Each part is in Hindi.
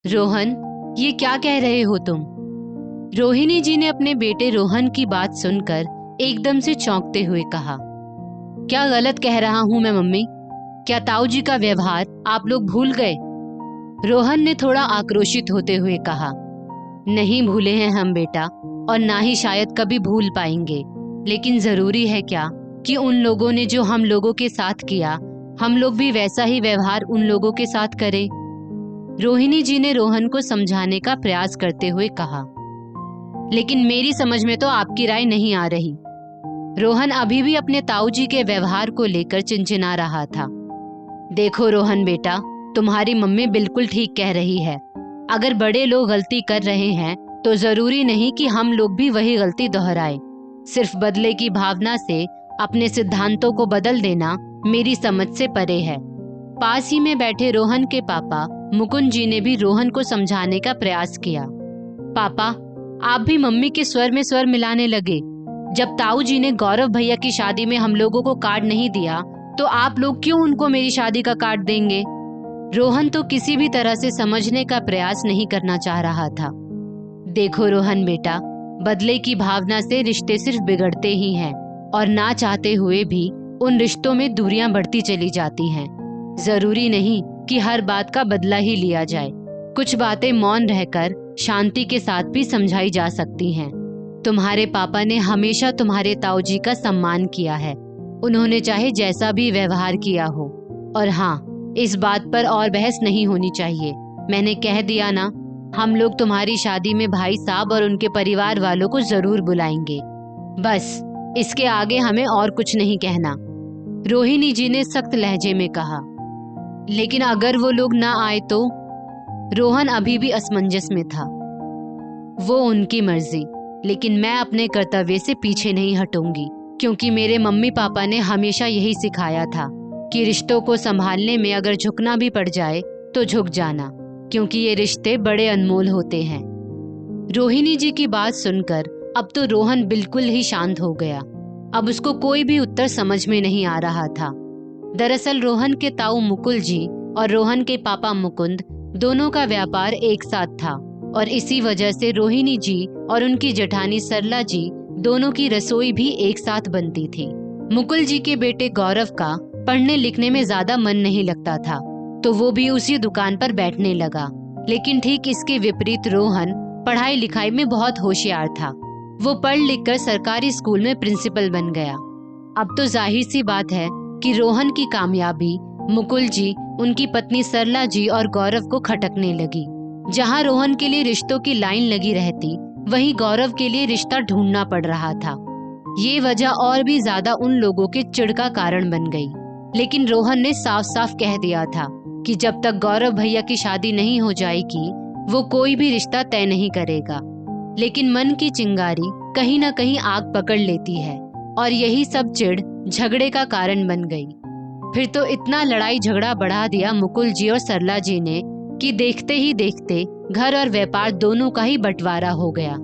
रोहन, ये क्या कह रहे हो तुम? रोहिणी जी ने अपने बेटे रोहन की बात सुनकर एकदम से चौंकते हुए कहा। क्या गलत कह रहा हूं मैं मम्मी? क्या ताऊ जी का व्यवहार आप लोग भूल गए? रोहन ने थोड़ा आक्रोशित होते हुए कहा। नहीं भूले हैं हम बेटा, और ना ही शायद कभी भूल पाएंगे। लेकिन जरूरी है क्या कि उन लोगों ने जो हम लोगों के साथ किया, हम लोग भी वैसा ही व्यवहार उन लोगों के साथ करें? रोहिणी जी ने रोहन को समझाने का प्रयास करते हुए कहा। लेकिन मेरी समझ में तो आपकी राय नहीं आ रही। रोहन अभी भी अपने ताऊ जी के व्यवहार को लेकर चिंचिना रहा था। देखो रोहन बेटा, तुम्हारी मम्मी बिल्कुल ठीक कह रही है। अगर बड़े लोग गलती कर रहे हैं तो जरूरी नहीं कि हम लोग भी वही गलती दोहराएं। सिर्फ बदले की भावना से अपने सिद्धांतों को बदल देना मेरी समझ से परे है। पास ही में बैठे रोहन के पापा मुकुंद जी ने भी रोहन को समझाने का प्रयास किया। पापा, आप भी मम्मी के स्वर में स्वर मिलाने लगे। जब ताऊ जी ने गौरव भैया की शादी में हम लोगों को कार्ड नहीं दिया, तो आप लोग क्यों उनको मेरी शादी का कार्ड देंगे? रोहन तो किसी भी तरह से समझने का प्रयास नहीं करना चाह रहा था। देखो रोहन बेटा, बदले की भावना से रिश्ते सिर्फ बिगड़ते ही हैं, और ना चाहते हुए भी उन रिश्तों में दूरियां बढ़ती चली जाती हैं। जरूरी नहीं कि हर बात का बदला ही लिया जाए। कुछ बातें मौन रहकर शांति के साथ भी समझाई जा सकती हैं। तुम्हारे पापा ने हमेशा तुम्हारे ताऊ जी का सम्मान किया है। उन्होंने चाहे जैसा भी व्यवहार किया हो। और हाँ, इस बात पर और बहस नहीं होनी चाहिए। मैंने कह दिया ना, हम लोग तुम्हारी शादी में भाई साहब और उनके परिवार वालों को जरूर बुलाएंगे। बस, इसके आगे हमें और कुछ नहीं कहना। रोहिणी जी ने सख्त लहजे में कहा। लेकिन अगर वो लोग ना आए तो? रोहन अभी भी असमंजस में था। वो उनकी मर्जी, लेकिन मैं अपने कर्तव्य से पीछे नहीं हटूंगी, क्योंकि मेरे मम्मी पापा ने हमेशा यही सिखाया था कि रिश्तों को संभालने में अगर झुकना भी पड़ जाए तो झुक जाना, क्योंकि ये रिश्ते बड़े अनमोल होते हैं। रोहिणी जी की बात सुनकर अब तो रोहन बिल्कुल ही शांत हो गया। अब उसको कोई भी उत्तर समझ में नहीं आ रहा था। दरअसल रोहन के ताऊ मुकुल जी और रोहन के पापा मुकुंद दोनों का व्यापार एक साथ था, और इसी वजह से रोहिणी जी और उनकी जेठानी सरला जी दोनों की रसोई भी एक साथ बनती थी। मुकुल जी के बेटे गौरव का पढ़ने लिखने में ज्यादा मन नहीं लगता था, तो वो भी उसी दुकान पर बैठने लगा। लेकिन ठीक इसके विपरीत रोहन पढ़ाई लिखाई में बहुत होशियार था। वो पढ़ लिख कर सरकारी स्कूल में प्रिंसिपल बन गया। अब तो जाहिर सी बात है कि रोहन की कामयाबी मुकुल जी, उनकी पत्नी सरला जी और गौरव को खटकने लगी। जहां रोहन के लिए रिश्तों की लाइन लगी रहती, वहीं गौरव के लिए रिश्ता ढूंढना पड़ रहा था। ये वजह और भी ज्यादा उन लोगों के चिढ़ का कारण बन गई। लेकिन रोहन ने साफ साफ कह दिया था कि जब तक गौरव भैया की शादी नहीं हो जाएगी, वो कोई भी रिश्ता तय नहीं करेगा। लेकिन मन की चिंगारी कहीं न कहीं आग पकड़ लेती है, और यही सब चिढ़ झगड़े का कारण बन गई। फिर तो इतना लड़ाई झगड़ा बढ़ा दिया मुकुल जी और सरला जी ने कि देखते ही देखते घर और व्यापार दोनों का ही बंटवारा हो गया।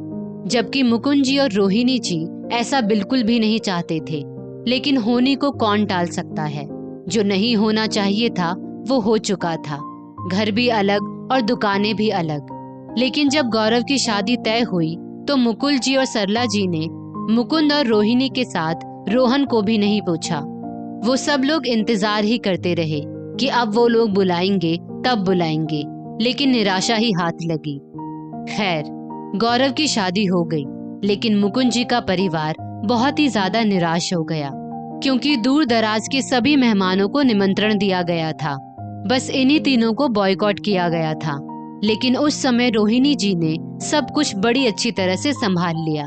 जबकि मुकुंद जी और रोहिणी जी ऐसा बिल्कुल भी नहीं चाहते थे। लेकिन होने को कौन टाल सकता है? जो नहीं होना चाहिए था वो हो चुका था। घर भी अलग और दुकानें भी अलग। लेकिन जब गौरव की शादी तय हुई तो मुकुल जी और सरला जी ने मुकुंद और रोहिणी के साथ रोहन को भी नहीं पूछा। वो सब लोग इंतजार ही करते रहे कि अब वो लोग बुलाएंगे तब बुलाएंगे, लेकिन निराशा ही हाथ लगी। खैर, गौरव की शादी हो गई, लेकिन मुकुंद जी का परिवार बहुत ही ज्यादा निराश हो गया, क्योंकि दूर दराज के सभी मेहमानों को निमंत्रण दिया गया था। बस इन्हीं तीनों को बॉयकॉट किया गया था। लेकिन उस समय रोहिणी जी ने सब कुछ बड़ी अच्छी तरह से संभाल लिया।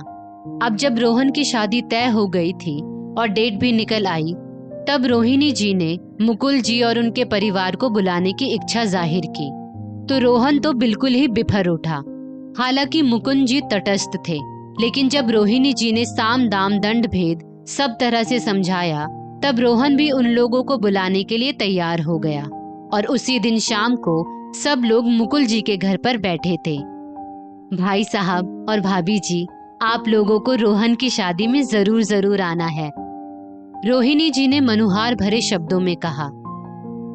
अब जब रोहन की शादी तय हो गई थी और डेट भी निकल आई, तब रोहिणी जी ने मुकुल जी और उनके परिवार को बुलाने की इच्छा जाहिर की। तो रोहन तो बिल्कुल ही बिफर उठा। हालांकि मुकुंद जी तटस्थ थे, लेकिन जब रोहिणी जी ने साम दाम दंड भेद सब तरह से समझाया, तब रोहन भी उन लोगों को बुलाने के लिए तैयार हो गया। और उसी दिन शाम को सब लोग मुकुल जी के घर पर बैठे थे। भाई साहब और भाभी जी, आप लोगों को रोहन की शादी में जरूर जरूर आना है, रोहिणी जी ने मनुहार भरे शब्दों में कहा।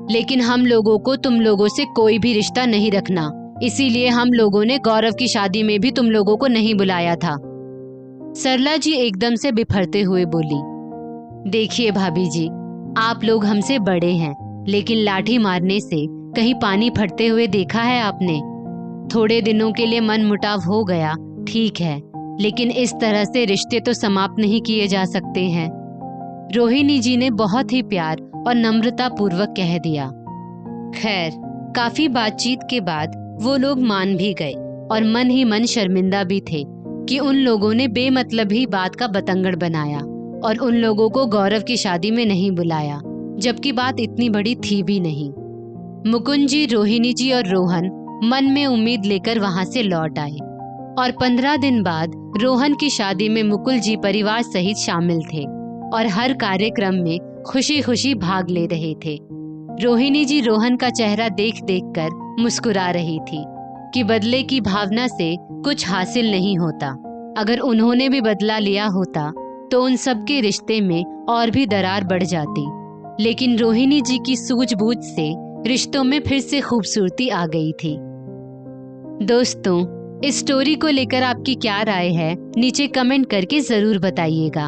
लेकिन हम लोगों को तुम लोगों से कोई भी रिश्ता नहीं रखना, इसीलिए हम लोगों ने गौरव की शादी में भी तुम लोगों को नहीं बुलाया था। सरला जी एकदम से बिफरते हुए बोली, देखिए भाभी जी, आप लोग हमसे बड़े हैं, लेकिन लाठी मारने से कहीं पानी फटते हुए देखा है आपने? थोड़े दिनों के लिए मन मुटाव हो गया, ठीक है, लेकिन इस तरह से रिश्ते तो समाप्त नहीं किए जा सकते हैं। रोहिणी जी ने बहुत ही प्यार और नम्रता पूर्वक कह दिया। खैर, काफी बातचीत के बाद वो लोग मान भी गए और मन ही मन शर्मिंदा भी थे कि उन लोगों ने बेमतलब ही बात का बतंगड़ बनाया और उन लोगों को गौरव की शादी में नहीं बुलाया, जबकि बात इतनी बड़ी थी भी नहीं। मुकुंद जी, रोहिणी जी और रोहन मन में उम्मीद लेकर वहां से लौट आए और 15 दिन बाद रोहन की शादी में मुकुल जी परिवार सहित शामिल थे और हर कार्यक्रम में खुशी खुशी भाग ले रहे थे। रोहिणी जी रोहन का चेहरा देख देख कर मुस्कुरा रही थी कि बदले की भावना से कुछ हासिल नहीं होता। अगर उन्होंने भी बदला लिया होता तो उन सबके रिश्ते में और भी दरार बढ़ जाती, लेकिन रोहिणी जी की सूझबूझ से रिश्तों में फिर से खूबसूरती आ गई थी। दोस्तों, इस स्टोरी को लेकर आपकी क्या राय है, नीचे कमेंट करके जरूर बताइएगा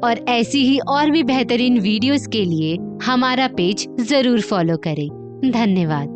और ऐसी ही और भी बेहतरीन वीडियोस के लिए हमारा पेज जरूर फॉलो करें। धन्यवाद।